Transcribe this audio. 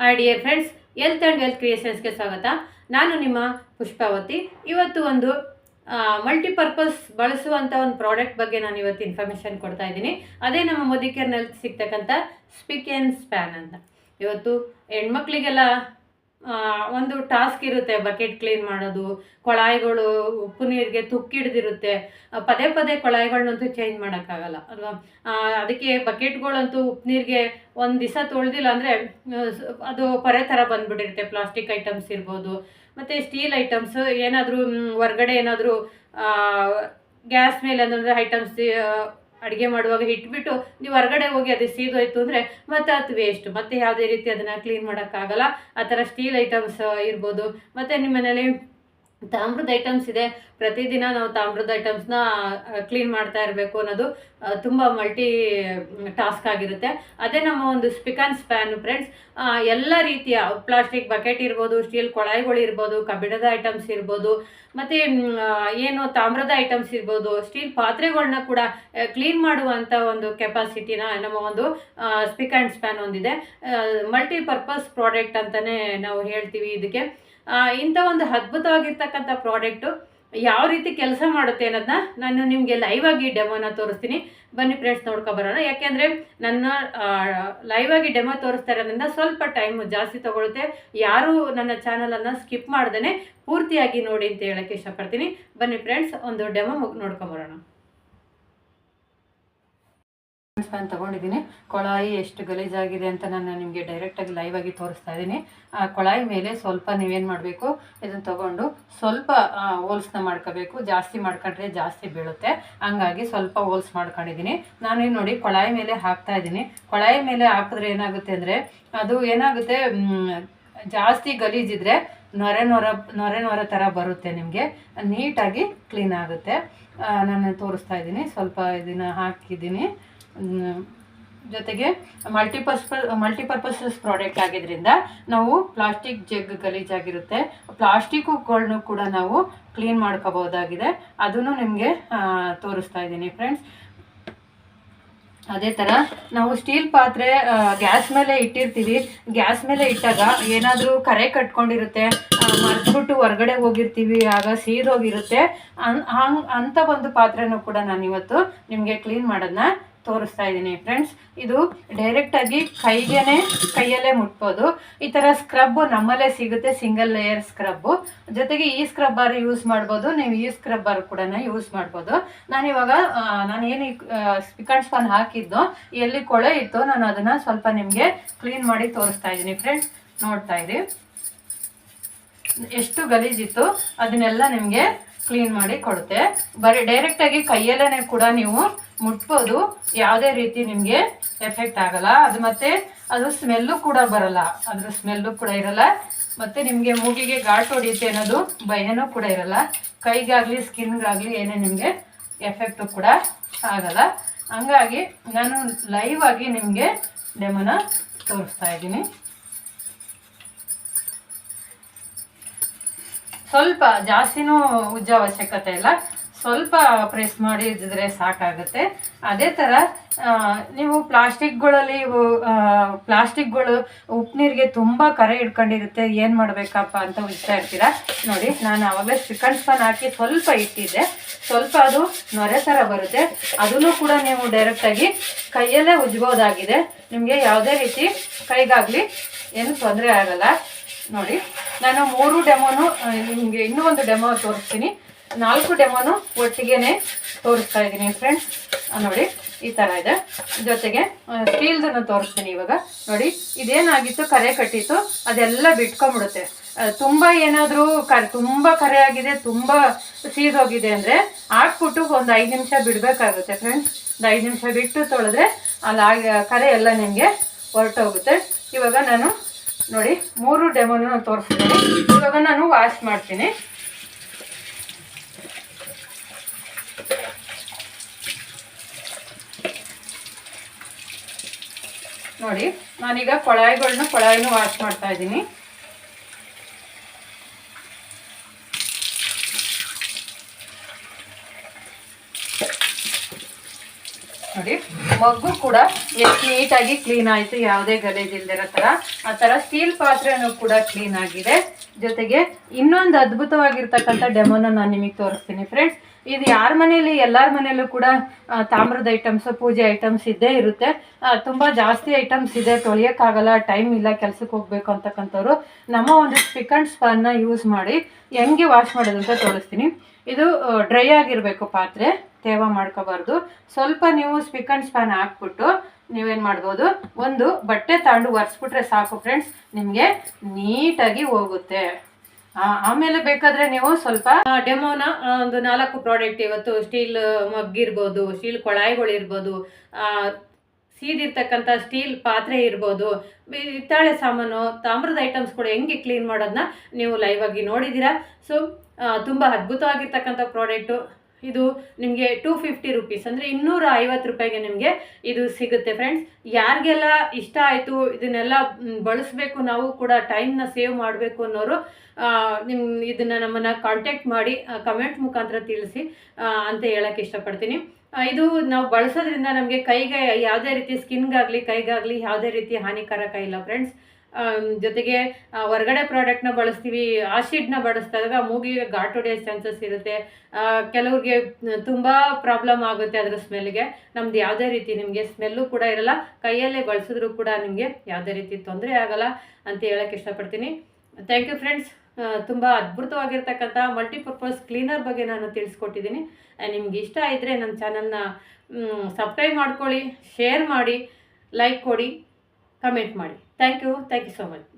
Hi dear friends, health and wealth ಕ್ರಿಯೇಷನ್ಸ್ಗೆ ಸ್ವಾಗತ. ನಾನು ನಿಮ್ಮ ಪುಷ್ಪಾವತಿ. ಇವತ್ತು ಒಂದು ಮಲ್ಟಿಪರ್ಪಸ್ ಬಳಸುವಂಥ ಒಂದು ಪ್ರಾಡಕ್ಟ್ ಬಗ್ಗೆ ನಾನು ಇವತ್ತು ಇನ್ಫಾರ್ಮೇಷನ್ ಕೊಡ್ತಾ ಇದ್ದೀನಿ. ಅದೇ ನಮ್ಮ ಮೋದಿಕೇರ್ನಲ್ಲಿ ಸಿಗ್ತಕ್ಕಂಥ ಸ್ಪಿಕ್ ಆ್ಯಂಡ್ ಸ್ಪ್ಯಾನ್ ಅಂತ. ಇವತ್ತು ಹೆಣ್ಮಕ್ಳಿಗೆಲ್ಲ ಒಂದು ಟಾಸ್ಕ್ ಇರುತ್ತೆ, ಬಕೆಟ್ ಕ್ಲೀನ್ ಮಾಡೋದು, ಕೊಳಾಯಿಗಳು ಉಪ್ಪು ನೀರಿಗೆ ತುಕ್ಕಿಡ್ದಿರುತ್ತೆ. ಪದೇ ಪದೇ ಕೊಳಾಯಿಗಳನ್ನಂತೂ ಚೇಂಜ್ ಮಾಡೋಕ್ಕಾಗಲ್ಲ ಅಲ್ವಾ. ಅದಕ್ಕೆ ಬಕೆಟ್ಗಳಂತೂ ಉಪ್ಪು ನೀರಿಗೆ ಒಂದು ದಿವಸ ತೊಳೆದಿಲ್ಲ ಅಂದರೆ ಅದು ಪೊರೆ ಥರ ಬಂದುಬಿಟ್ಟಿರುತ್ತೆ. ಪ್ಲಾಸ್ಟಿಕ್ ಐಟಮ್ಸ್ ಇರ್ಬೋದು, ಮತ್ತು ಸ್ಟೀಲ್ ಐಟಮ್ಸ್ ಏನಾದರೂ ಹೊರ್ಗಡೆ ಏನಾದರೂ ಗ್ಯಾಸ್ ಮೇಲೆ ಅಂದರೆ ಐಟಮ್ಸ್ ಅಡುಗೆ ಮಾಡುವಾಗ ಇಟ್ಬಿಟ್ಟು ನೀವು ಹೊರಗಡೆ ಹೋಗಿ ಅದು ಸೀದೋಯ್ತು ಅಂದರೆ ಮತ್ತೆ ಅದು ವೇಸ್ಟ್, ಮತ್ತೆ ಯಾವುದೇ ರೀತಿ ಅದನ್ನು ಕ್ಲೀನ್ ಮಾಡೋಕ್ಕಾಗಲ್ಲ. ಆ ಥರ ಸ್ಟೀಲ್ ಐಟಮ್ಸ್ ಇರ್ಬೋದು. ಮತ್ತು ನಿಮ್ಮ ಮನೇಲಿ ತಾಮ್ರದ ಐಟಮ್ಸ್ ಇದೆ, ಪ್ರತಿದಿನ ನಾವು ತಾಮ್ರದ ಐಟಮ್ಸ್ನ ಕ್ಲೀನ್ ಮಾಡ್ತಾ ಇರಬೇಕು ಅನ್ನೋದು ತುಂಬ ಮಲ್ಟಿ ಟಾಸ್ಕ್ ಆಗಿರುತ್ತೆ. ಅದೇ ನಮ್ಮ ಒಂದು ಸ್ಪಿಕ್ ಆ್ಯಂಡ್ ಸ್ಪ್ಯಾನ್ ಫ್ರೆಂಡ್ಸ್. ಎಲ್ಲ ರೀತಿಯ ಪ್ಲಾಸ್ಟಿಕ್ ಬಕೆಟ್ ಇರ್ಬೋದು, ಸ್ಟೀಲ್ ಕೊಳಾಯಿಗಳು ಇರ್ಬೋದು, ಕಬ್ಬಿಣದ ಐಟಮ್ಸ್ ಇರ್ಬೋದು, ಮತ್ತು ಏನು ತಾಮ್ರದ ಐಟಮ್ಸ್ ಇರ್ಬೋದು, ಸ್ಟೀಲ್ ಪಾತ್ರೆಗಳನ್ನ ಕೂಡ ಕ್ಲೀನ್ ಮಾಡುವಂಥ ಒಂದು ಕೆಪಾಸಿಟಿನ ನಮ್ಮ ಒಂದು ಸ್ಪಿಕ್ ಆ್ಯಂಡ್ ಸ್ಪ್ಯಾನ್ ಹೊಂದಿದೆ. ಮಲ್ಟಿಪರ್ಪಸ್ ಪ್ರಾಡಕ್ಟ್ ಅಂತಲೇ ನಾವು ಹೇಳ್ತೀವಿ ಇದಕ್ಕೆ. ಇಂಥ ಒಂದು ಅದ್ಭುತವಾಗಿರ್ತಕ್ಕಂಥ ಪ್ರಾಡಕ್ಟು ಯಾವ ರೀತಿ ಕೆಲಸ ಮಾಡುತ್ತೆ ಅನ್ನೋದನ್ನ ನಾನು ನಿಮಗೆ ಲೈವ್ ಆಗಿ ಡೆಮೋನ ತೋರಿಸ್ತೀನಿ. ಬನ್ನಿ ಫ್ರೆಂಡ್ಸ್, ನೋಡ್ಕೊಬರೋಣ. ಯಾಕೆಂದರೆ ನನ್ನ ಲೈವ್ ಆಗಿ ಡೆಮೋ ತೋರಿಸ್ತಾ ಇರೋದ್ರಿಂದ ಸ್ವಲ್ಪ ಟೈಮ್ ಜಾಸ್ತಿ ತೊಗೊಳುತ್ತೆ. ಯಾರೂ ನನ್ನ ಚಾನಲನ್ನು ಸ್ಕಿಪ್ ಮಾಡ್ದೇ ಪೂರ್ತಿಯಾಗಿ ನೋಡಿ ಅಂತ ಹೇಳೋಕ್ಕೆ ಇಷ್ಟಪಡ್ತೀನಿ. ಬನ್ನಿ ಫ್ರೆಂಡ್ಸ್, ಒಂದು ಡೆಮೋ ನೋಡ್ಕೊಬರೋಣ. ಸ್ಪ್ಯಾನ್ ತೊಗೊಂಡಿದ್ದೀನಿ. ಕೊಳಾಯಿ ಎಷ್ಟು ಗಲೀಜಾಗಿದೆ ಅಂತ ನಾನು ನಿಮಗೆ ಡೈರೆಕ್ಟಾಗಿ ಲೈವ್ ಆಗಿ ತೋರಿಸ್ತಾ ಇದ್ದೀನಿ. ಆ ಕೊಳಾಯಿ ಮೇಲೆ ಸ್ವಲ್ಪ ನೀವೇನು ಮಾಡಬೇಕು, ಇದನ್ನು ತೊಗೊಂಡು ಸ್ವಲ್ಪ ಹೋಲ್ಸ್ನ ಮಾಡ್ಕೋಬೇಕು. ಜಾಸ್ತಿ ಮಾಡ್ಕೊಂಡ್ರೆ ಜಾಸ್ತಿ ಬೀಳುತ್ತೆ, ಹಂಗಾಗಿ ಸ್ವಲ್ಪ ಹೋಲ್ಸ್ ಮಾಡ್ಕೊಂಡಿದ್ದೀನಿ. ನಾನೇನು ನೋಡಿ ಕೊಳಾಯಿ ಮೇಲೆ ಹಾಕ್ತಾ ಇದ್ದೀನಿ. ಕೊಳಾಯಿ ಮೇಲೆ ಹಾಕಿದ್ರೆ ಏನಾಗುತ್ತೆ ಅಂದರೆ ಅದು ಏನಾಗುತ್ತೆ, ಜಾಸ್ತಿ ಗಲೀಜಿದ್ರೆ ನೊರೆ ಥರ ಬರುತ್ತೆ, ನಿಮಗೆ ನೀಟಾಗಿ ಕ್ಲೀನ್ ಆಗುತ್ತೆ. ನಾನು ತೋರಿಸ್ತಾ ಇದ್ದೀನಿ. ಸ್ವಲ್ಪ ಇದನ್ನು ಹಾಕಿದ್ದೀನಿ. ಜೊತೆಗೆ ಮಲ್ಟಿಪರ್ಪಸ್ ಪ್ರಾಡಕ್ಟ್ ಆಗಿದ್ದರಿಂದ ನಾವು ಪ್ಲಾಸ್ಟಿಕ್ ಜಗ್ ಗಲೀಜಾಗಿರುತ್ತೆ, ಪ್ಲಾಸ್ಟಿಕ್ಗಳನ್ನೂ ಕೂಡ ನಾವು ಕ್ಲೀನ್ ಮಾಡ್ಕೋಬಹುದಾಗಿದೆ. ಅದನ್ನು ನಿಮಗೆ ತೋರಿಸ್ತಾ ಇದ್ದೀನಿ ಫ್ರೆಂಡ್ಸ್. ಅದೇ ಥರ ನಾವು ಸ್ಟೀಲ್ ಪಾತ್ರೆ ಗ್ಯಾಸ್ ಮೇಲೆ ಇಟ್ಟಿರ್ತೀವಿ. ಗ್ಯಾಸ್ ಮೇಲೆ ಇಟ್ಟಾಗ ಏನಾದರೂ ಕರೆ ಕಟ್ಕೊಂಡಿರುತ್ತೆ, ಮರ್ತ್ಬಿಟ್ಟು ಹೊರಗಡೆ ಹೋಗಿರ್ತೀವಿ, ಆಗ ಸೀದೋಗಿರುತ್ತೆ. ಅಂಥ ಒಂದು ಪಾತ್ರೆನೂ ಕೂಡ ನಾನು ಇವತ್ತು ನಿಮಗೆ ಕ್ಲೀನ್ ಮಾಡೋದನ್ನ ತೋರಿಸ್ತಾ ಇದ್ದೀನಿ ಫ್ರೆಂಡ್ಸ್. ಇದು ಡೈರೆಕ್ಟಾಗಿ ಕೈಯಲ್ಲೇ ಮುಟ್ಬೋದು. ಈ ಥರ ಸ್ಕ್ರಬ್ಬು ನಮ್ಮಲ್ಲೇ ಸಿಗುತ್ತೆ, ಸಿಂಗಲ್ ಲೇಯರ್ ಸ್ಕ್ರಬ್ಬು. ಜೊತೆಗೆ ಈ ಸ್ಕ್ರಬ್ಬರ್ ಯೂಸ್ ಮಾಡ್ಬೋದು, ನೀವು ಈ ಸ್ಕ್ರಬ್ಬರ್ ಕೂಡ ಯೂಸ್ ಮಾಡ್ಬೋದು. ನಾನಿವಾಗ ನಾನೇನು ಸ್ಪಿಕ್ ಆ್ಯಂಡ್ ಸ್ಪಾನ್ ಹಾಕಿದ್ದು ಎಲ್ಲಿ ಕೊಳೆ ಇತ್ತು ನಾನು ಅದನ್ನು ಸ್ವಲ್ಪ ನಿಮಗೆ ಕ್ಲೀನ್ ಮಾಡಿ ತೋರಿಸ್ತಾ ಇದ್ದೀನಿ ಫ್ರೆಂಡ್ಸ್. ನೋಡ್ತಾ ಇರಿ, ಎಷ್ಟು ಗಲೀಜಿತ್ತು ಅದನ್ನೆಲ್ಲ ನಿಮಗೆ ಕ್ಲೀನ್ ಮಾಡಿ ಕೊಡುತ್ತೆ. ಬರೀ ಡೈರೆಕ್ಟಾಗಿ ಕೈಯಲ್ಲೇ ಕೂಡ ನೀವು ಮುಟ್ಬೋದು, ಯಾವುದೇ ರೀತಿ ನಿಮಗೆ ಎಫೆಕ್ಟ್ ಆಗಲ್ಲ. ಅದು ಮತ್ತು ಅದು ಸ್ಮೆಲ್ಲು ಕೂಡ ಬರಲ್ಲ, ಅದ್ರ ಸ್ಮೆಲ್ಲು ಕೂಡ ಇರಲ್ಲ. ಮತ್ತು ನಿಮಗೆ ಮೂಗಿಗೆ ಘಾಟ್ ಹೊಡಿಯುತ್ತೆ ಅನ್ನೋದು ಭಯನೂ ಕೂಡ ಇರಲ್ಲ. ಕೈಗಾಗಲಿ ಸ್ಕಿನ್ಗಾಗಲಿ ಏನೇ ನಿಮಗೆ ಎಫೆಕ್ಟು ಕೂಡ ಆಗಲ್ಲ. ಹಂಗಾಗಿ ನಾನು ಲೈವ್ ಆಗಿ ನಿಮಗೆ ಡೆಮೋನ ತೋರಿಸ್ತಾ ಇದ್ದೀನಿ. ಸ್ವಲ್ಪ ಜಾಸ್ತಿನೂ ಉಜ್ಜೋ ಅವಶ್ಯಕತೆ ಇಲ್ಲ, ಸ್ವಲ್ಪ ಪ್ರೆಸ್ ಮಾಡಿ ಇದ್ದಿದ್ರೆ ಸಾಕಾಗುತ್ತೆ. ಅದೇ ಥರ ನೀವು ಪ್ಲಾಸ್ಟಿಕ್ಗಳು ಉಪ್ಪು ನೀರಿಗೆ ತುಂಬ ಕರೆ ಇಟ್ಕೊಂಡಿರುತ್ತೆ, ಏನು ಮಾಡಬೇಕಪ್ಪ ಅಂತ ಉಜ್ತಾ ಇರ್ತೀರ. ನೋಡಿ, ನಾನು ಆವಾಗಲೇ ಸ್ಪಿಕ್ ಆ್ಯಂಡ್ ಸ್ಪಾನ್ ಹಾಕಿ ಸ್ವಲ್ಪ ಇಟ್ಟಿದ್ದೆ, ಸ್ವಲ್ಪ ಅದು ನೊರೆ ಥರ ಬರುತ್ತೆ. ಅದನ್ನು ಕೂಡ ನೀವು ಡೈರೆಕ್ಟಾಗಿ ಕೈಯಲ್ಲೇ ಉಜ್ಬೋದಾಗಿದೆ. ನಿಮಗೆ ಯಾವುದೇ ರೀತಿ ಕೈಗಾಗಲಿ ಏನು ತೊಂದರೆ ಆಗಲ್ಲ. ನೋಡಿ, ನಾನು 3 ಡೆಮೋನು ನಿಮಗೆ ಇನ್ನೂ ಒಂದು ಡೆಮೋ ತೋರಿಸ್ತೀನಿ. 4 ಡೆಮೋನು ಒಟ್ಟಿಗೆ ತೋರಿಸ್ತಾ ಇದ್ದೀನಿ ಫ್ರೆಂಡ್ಸ್. ನೋಡಿ, ಈ ಥರ ಇದೆ. ಜೊತೆಗೆ ಸ್ಟೀಲ್ದನ್ನು ತೋರಿಸ್ತೀನಿ ಇವಾಗ. ನೋಡಿ, ಇದೇನಾಗಿತ್ತು, ಕರೆ ಕಟ್ಟಿತ್ತು, ಅದೆಲ್ಲ ಬಿಟ್ಕೊಂಡ್ಬಿಡುತ್ತೆ. ತುಂಬ ಏನಾದರೂ ತುಂಬ ಕರೆ ಆಗಿದೆ, ತುಂಬ ಸೀದೋಗಿದೆ ಅಂದರೆ ಹಾಕ್ಬಿಟ್ಟು ಒಂದು 5 ನಿಮಿಷ ಬಿಡಬೇಕಾಗುತ್ತೆ ಫ್ರೆಂಡ್ಸ್. ಒಂದು 5 ನಿಮಿಷ ಬಿಟ್ಟು ತೊಳೆದ್ರೆ ಅಲ್ಲಿ ಕರೆ ಎಲ್ಲ ನಿಮಗೆ ಹೊರಟೋಗುತ್ತೆ. ಇವಾಗ ನಾನು ನೋಡಿ 3 ಡೆಮೋನು ತೋರಿಸ್ತೀನಿ. ಇವಾಗ ನಾನು ವಾಶ್ ಮಾಡ್ತೀನಿ. ನೋಡಿ, ನಾನೀಗ ಕೊಳಾಯಿನೂ ವಾಶ್ ಮಾಡ್ತಾ ಇದ್ದೀನಿ. ನೋಡಿ ಮಗ್ಗು ಕೂಡ ಎಷ್ಟು ನೀಟಾಗಿ ಕ್ಲೀನ್ ಆಯಿತು, ಯಾವುದೇ ಗಲೀಜು ಇಲ್ದಿರೋ ಥರ. ಆ ಥರ ಸ್ಟೀಲ್ ಪಾತ್ರೆನೂ ಕೂಡ ಕ್ಲೀನ್ ಆಗಿದೆ. ಜೊತೆಗೆ ಇನ್ನೊಂದು ಅದ್ಭುತವಾಗಿರ್ತಕ್ಕಂಥ ಡೆಮೋನ ನಾನು ನಿಮಗೆ ತೋರಿಸ್ತೀನಿ ಫ್ರೆಂಡ್ಸ್. ಇದು ಯಾರ ಮನೆಯಲ್ಲಿ, ಎಲ್ಲರ ಮನೆಯಲ್ಲೂ ಕೂಡ ತಾಮ್ರದ ಐಟಮ್ಸು, ಪೂಜೆ ಐಟಮ್ಸ್ ಇದ್ದೇ ಇರುತ್ತೆ. ತುಂಬ ಜಾಸ್ತಿ ಐಟಮ್ಸ್ ಇದೆ, ತೊಳೆಯೋಕ್ಕಾಗಲ್ಲ, ಟೈಮ್ ಇಲ್ಲ, ಕೆಲ್ಸಕ್ಕೆ ಹೋಗಬೇಕು ಅಂತಕ್ಕಂಥವ್ರು ನಮ್ಮ ಒಂದು ಸ್ಪಿಕ್ ಆ್ಯಂಡ್ ಸ್ಪಾನ್ನ ಯೂಸ್ ಮಾಡಿ ಹೆಂಗೆ ವಾಶ್ ಮಾಡೋದು ಅಂತ ತೋರಿಸ್ತೀನಿ. ಇದು ಡ್ರೈ ಆಗಿರಬೇಕು ಪಾತ್ರೆ, ತೇವ ಮಾಡ್ಕೋಬಾರ್ದು. ಸ್ವಲ್ಪ ನೀವು ಸ್ಪಿಕ್ ಆ್ಯಂಡ್ ಸ್ಪಾನ್ ಹಾಕ್ಬಿಟ್ಟು ನೀವೇನು ಮಾಡ್ಬೋದು, ಒಂದು ಬಟ್ಟೆ ತಗೊಂಡು ಒರೆಸ್ಬಿಟ್ರೆ ಸಾಕು ಫ್ರೆಂಡ್ಸ್, ನಿಮಗೆ ನೀಟಾಗಿ ಹೋಗುತ್ತೆ. ಆಮೇಲೆ ಬೇಕಾದರೆ ನೀವು ಸ್ವಲ್ಪ ಡೆಮೋನ ಒಂದು 4 ಪ್ರಾಡಕ್ಟ್ ಇವತ್ತು ಸ್ಟೀಲ್ ಮಗ್ಗಿರ್ಬೋದು, ಸ್ಟೀಲ್ ಕೊಳಾಯಿಗಳಿರ್ಬೋದು, ಸೀದಿರ್ತಕ್ಕಂಥ ಸ್ಟೀಲ್ ಪಾತ್ರೆ ಇರ್ಬೋದು, ಹಿತ್ತಾಳೆ ಸಾಮಾನು, ತಾಮ್ರದ ಐಟಮ್ಸ್ ಕೂಡ ಹೆಂಗೆ ಕ್ಲೀನ್ ಮಾಡೋದನ್ನ ನೀವು ಲೈವ್ ಆಗಿ ನೋಡಿದ್ದೀರಾ. ಸೊ ತುಂಬ ಅದ್ಭುತವಾಗಿರ್ತಕ್ಕಂಥ ಪ್ರಾಡಕ್ಟು ಇದು. ನಿಮಗೆ 250 ರುಪೀಸ್ ಅಂದರೆ 250 ರೂಪಾಯಿಗೆ ನಿಮಗೆ ಇದು ಸಿಗುತ್ತೆ ಫ್ರೆಂಡ್ಸ್. ಯಾರಿಗೆಲ್ಲ ಇಷ್ಟ ಆಯಿತು, ಇದನ್ನೆಲ್ಲ ಬಳಸಬೇಕು, ನಾವು ಕೂಡ ಟೈಮ್ನ ಸೇವ್ ಮಾಡಬೇಕು ಅನ್ನೋರು ಇದನ್ನು ನಮ್ಮನ್ನು ಕಾಂಟ್ಯಾಕ್ಟ್ ಮಾಡಿ ಕಮೆಂಟ್ ಮುಖಾಂತರ ತಿಳಿಸಿ ಅಂತ ಹೇಳೋಕ್ಕೆ ಇಷ್ಟಪಡ್ತೀನಿ. ಇದು ನಾವು ಬಳಸೋದ್ರಿಂದ ನಮಗೆ ಕೈಗೆ ಯಾವುದೇ ರೀತಿ ಸ್ಕಿನ್ಗಾಗಲಿ ಕೈಗಾಗಲಿ ಯಾವುದೇ ರೀತಿ ಹಾನಿಕಾರಕ ಇಲ್ಲ ಫ್ರೆಂಡ್ಸ್. ಜೊತೆಗೆ ಹೊರಗಡೆ ಪ್ರಾಡಕ್ಟ್ನ ಬಳಸ್ತೀವಿ, ಆಸಿಡ್ನ ಬಳಸಿದಾಗ ಮೂಗಿಗೆ ಘಾಟ್ ಹೊಡೆಯೋ ಚಾನ್ಸಸ್ ಇರುತ್ತೆ. ಕೆಲವ್ರಿಗೆ ತುಂಬ ಪ್ರಾಬ್ಲಮ್ ಆಗುತ್ತೆ ಅದರ ಸ್ಮೆಲ್ಗೆ. ನಮ್ದು ಯಾವುದೇ ರೀತಿ ನಿಮಗೆ ಸ್ಮೆಲ್ಲು ಕೂಡ ಇರಲ್ಲ, ಕೈಯಲ್ಲೇ ಬಳಸಿದ್ರೂ ಕೂಡ ನಿಮಗೆ ಯಾವುದೇ ರೀತಿ ತೊಂದರೆ ಆಗಲ್ಲ ಅಂತ ಹೇಳೋಕ್ಕೆ ಇಷ್ಟಪಡ್ತೀನಿ. Thank you friends. ತುಂಬ ಅದ್ಭುತವಾಗಿರ್ತಕ್ಕಂಥ ಮಲ್ಟಿಪರ್ಪಸ್ ಕ್ಲೀನರ್ ಬಗ್ಗೆ ನಾನು ತಿಳಿಸ್ಕೊಟ್ಟಿದ್ದೀನಿ. ನಿಮ್ಗೆ ಇಷ್ಟ ಇದ್ದರೆ ನನ್ನ ಚಾನಲ್ನ ಸಬ್ಸ್ಕ್ರೈಬ್ ಮಾಡ್ಕೊಳ್ಳಿ, ಶೇರ್ ಮಾಡಿ, ಲೈಕ್ ಕೊಡಿ, ಕಮೆಂಟ್ ಮಾಡಿ. Thank you so much.